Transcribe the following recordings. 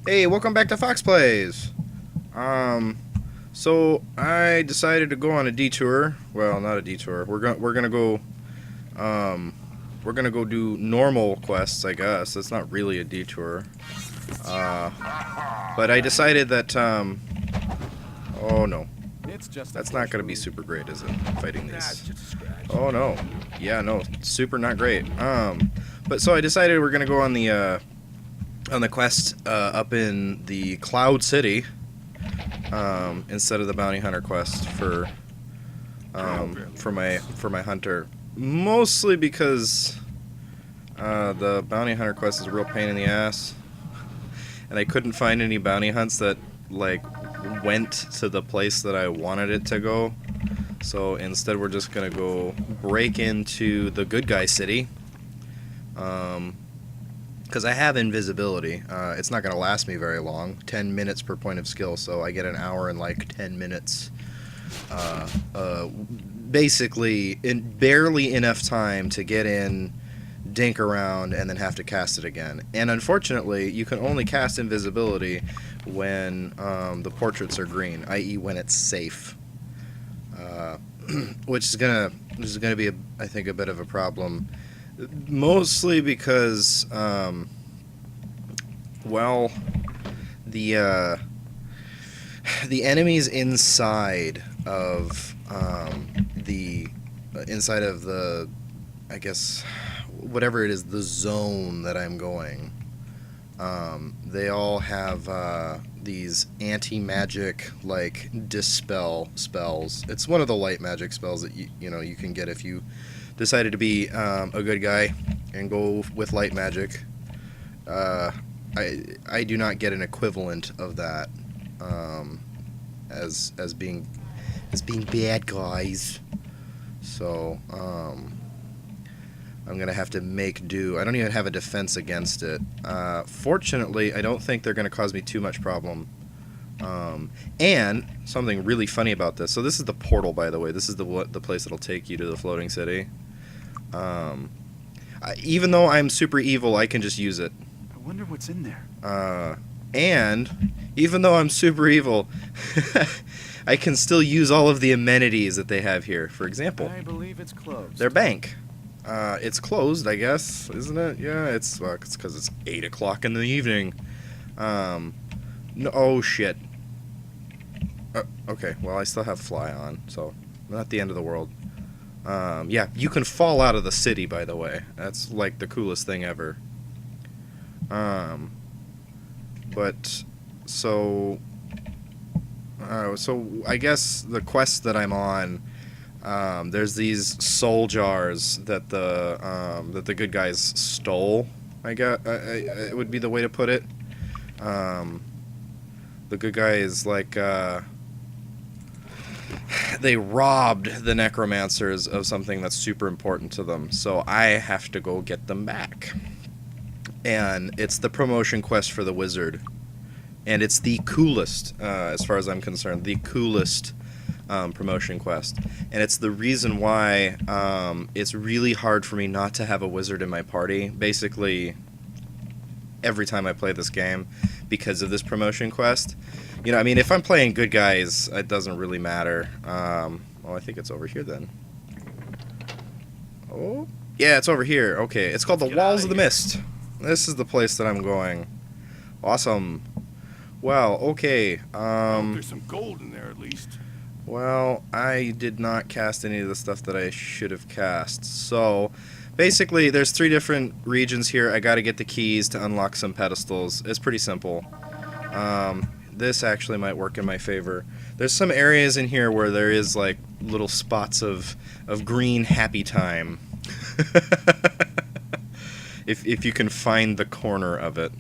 Hey, welcome back to Fox Plays. So I decided to go on a detour. Well, not a detour. We're gonna go. We're gonna go do normal quests, I guess. That's not really a detour. Uh, but I decided that. Oh no, that's not gonna be super great, is it? Fighting these. Oh no. Yeah, no, super not great. But so I decided we're gonna go on the quest up in the Cloud City instead of the bounty hunter quest for my hunter, mostly because the bounty hunter quest is a real pain in the ass, and I couldn't find any bounty hunts that like went to the place that I wanted it to go. So instead we're just gonna go break into the good guy city. Because I have invisibility. It's not going to last me very long. 10 minutes per point of skill, so I get an hour and like 10 minutes. Basically, barely enough time to get in, dink around, and then have to cast it again. And unfortunately, you can only cast invisibility when the portraits are green, i.e. when it's safe. Which is gonna be, I think, a bit of a problem. Mostly because, well, the enemies inside of the, I guess, whatever it is, the zone that I'm going, they all have these anti-magic, like, dispel spells. It's one of the light magic spells that you can get if you decided to be a good guy and go with light magic. I do not get an equivalent of that as being bad guys. So I'm gonna have to make do. I don't even have a defense against it. Fortunately, I don't think they're gonna cause me too much problem. And something really funny about this. So this is the portal, by the way. This is the place that'll take you to the floating city. Even though I'm super evil, I can just use it. I wonder what's in there. And even though I'm super evil, I can still use all of the amenities that they have here. For example, I believe it's closed. their bank. It's closed, I guess, isn't it? Yeah, it's because it's 8 o'clock in the evening. No, oh shit. Okay, well I still have fly on, so not the end of the world. Yeah, you can fall out of the city, by the way. That's like the coolest thing ever. But so I guess the quest that I'm on, there's these soul jars that the good guys stole. I guess it would be the way to put it. The good guys they robbed the necromancers of something that's super important to them, so I have to go get them back. And it's the promotion quest for the wizard, and it's the coolest, as far as I'm concerned, the coolest promotion quest. And it's the reason why it's really hard for me not to have a wizard in my party, basically every time I play this game, because of this promotion quest. I mean, if I'm playing good guys, it doesn't really matter. Oh, I think it's over here then. Oh, yeah, it's over here. Okay, it's called the Walls of the Mist. This is the place that I'm going. Awesome. Well, okay. There's some gold in there at least. Well, I did not cast any of the stuff that I should have cast. So, basically, there's 3 different regions here. I gotta get the keys to unlock some pedestals. It's pretty simple. This actually might work in my favor. There's some areas in here where there is like little spots of green happy time. if you can find the corner of it.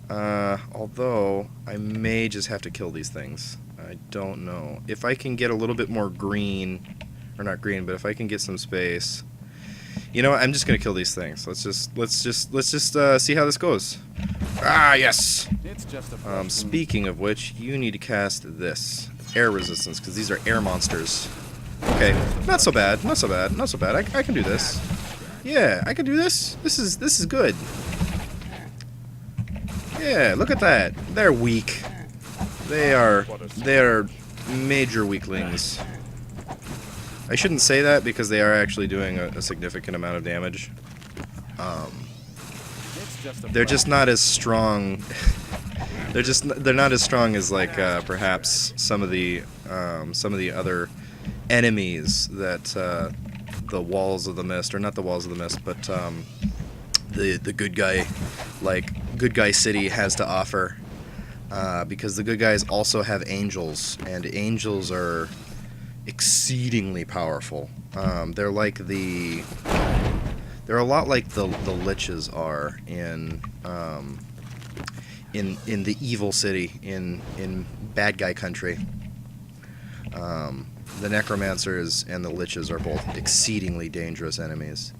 Although I may just have to kill these things. I don't know. If I can get a little bit more green, or not green, but if I can get some space. You know what? I'm just gonna kill these things. Let's just see how this goes. Ah, yes. It's just a Speaking of which, you need to cast this air resistance because these are air monsters. Okay, not so bad, not so bad, not so bad. I can do this. Yeah, I can do this. This is good. Yeah, look at that. They're weak. They're major weaklings. I shouldn't say that because they are actually doing a significant amount of damage. It's just a They're just not as strong. They're not as strong as like perhaps some of the other enemies that the Walls of the Mist, or not the Walls of the Mist, but the good guy city has to offer. Because the good guys also have angels, and angels are exceedingly powerful. They're a lot like the liches are in the evil city in bad guy country. The necromancers and the liches are both exceedingly dangerous enemies,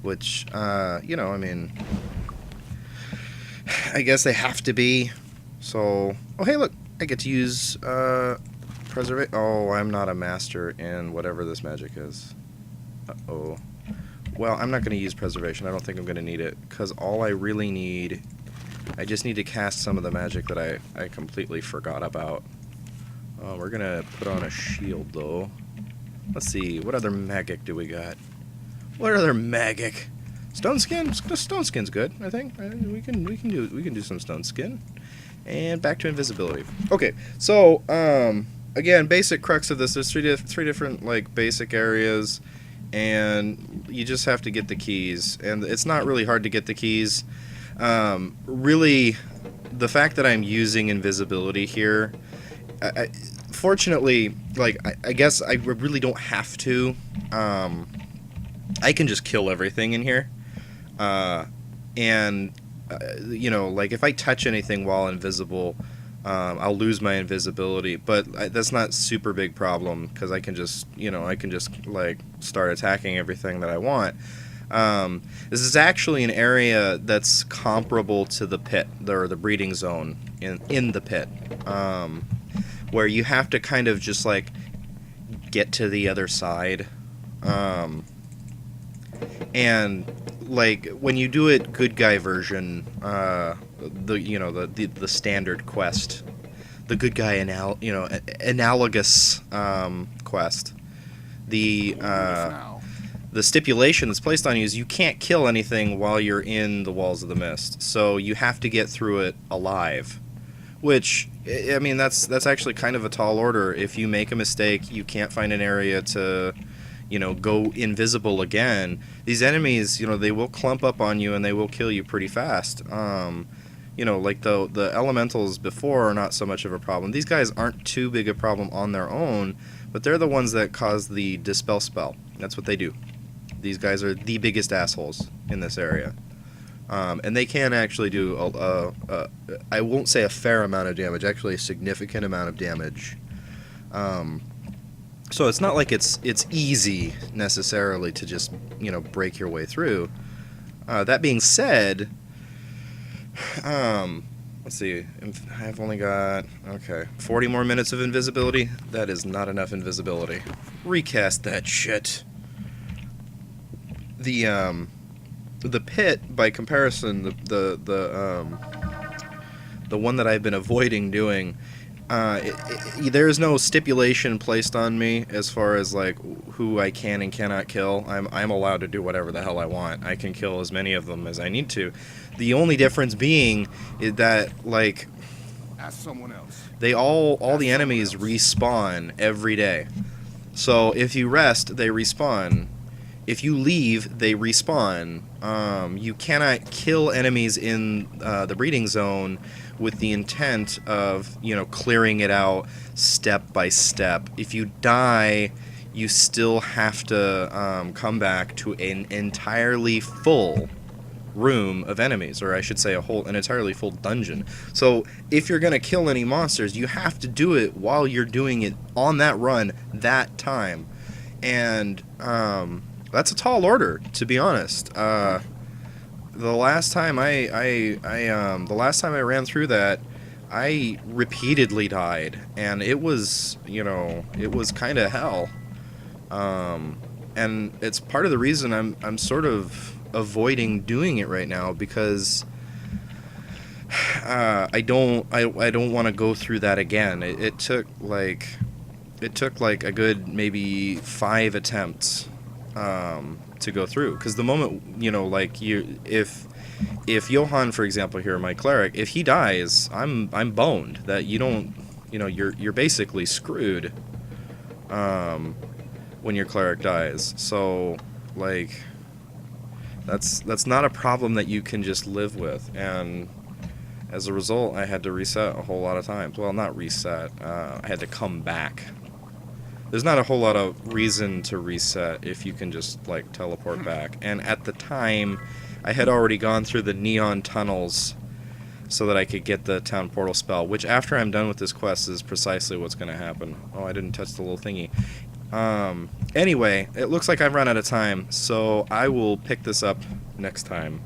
which you know, I mean, I guess they have to be. So, oh hey, look, I get to use preservation. Oh, I'm not a master in whatever this magic is. Uh-oh. Well, I'm not going to use preservation. I don't think I'm going to need it, because all I really need, I just need to cast some of the magic that I completely forgot about. We're going to put on a shield, though. Let's see, what other magic do we got? What other magic? Stone skin? Stone skin's good, I think. We can do some stone skin. And back to invisibility. Okay, so again, basic crux of this. There's three different like basic areas, and you just have to get the keys. And it's not really hard to get the keys. Really, the fact that I'm using invisibility here, fortunately, like I guess I really don't have to. I can just kill everything in here, and you know, like if I touch anything while invisible, I'll lose my invisibility, but that's not super big problem because I can just, you know, like start attacking everything that I want. This is actually an area that's comparable to the pit, or the breeding zone in the pit, where you have to kind of just like get to the other side, and like when you do it good guy version, the standard quest, the good guy analogous quest, the stipulation that's placed on you is you can't kill anything while you're in the Walls of the Mist, so you have to get through it alive, which, I mean, that's actually kind of a tall order. If you make a mistake, you can't find an area to, you know, go invisible again, these enemies, you know, they will clump up on you and they will kill you pretty fast. You know, like the elementals before are not so much of a problem. These guys aren't too big a problem on their own, but they're the ones that cause the dispel spell. That's what they do. These guys are the biggest assholes in this area. And they can actually do, I won't say a fair amount of damage, actually a significant amount of damage. So it's not like it's easy necessarily to just, you know, break your way through. That being said, let's see, I've only got, 40 more minutes of invisibility. That is not enough invisibility. Recast that shit. The pit, by comparison, the one that I've been avoiding doing, there is no stipulation placed on me as far as like who I can and cannot kill. I'm allowed to do whatever the hell I want. I can kill as many of them as I need to. The only difference being is that, like, Ask someone else. they all the enemies respawn every day. So if you rest, they respawn. If you leave, they respawn. You cannot kill enemies in the breeding zone with the intent of, you know, clearing it out step by step. If you die, you still have to come back to an entirely full room of enemies, or I should say an entirely full dungeon. So if you're gonna kill any monsters, you have to do it while you're doing it on that run that time, and that's a tall order, to be honest. The last time I ran through that, I repeatedly died, and it was, you know, it was kind of hell. And it's part of the reason I'm sort of avoiding doing it right now, because I don't want to go through that again. It took like a good maybe 5 attempts to go through, because the moment, you know, like if Johann, for example, here, my cleric, if he dies, I'm boned. That you don't, you know, you're basically screwed when your cleric dies. So like that's not a problem that you can just live with. And as a result, I had to reset a whole lot of times. Well, not reset. I had to come back. There's not a whole lot of reason to reset if you can just, like, teleport back. And at the time, I had already gone through the neon tunnels so that I could get the town portal spell, which after I'm done with this quest is precisely what's going to happen. Oh, I didn't touch the little thingy. Anyway, it looks like I've run out of time, so I will pick this up next time.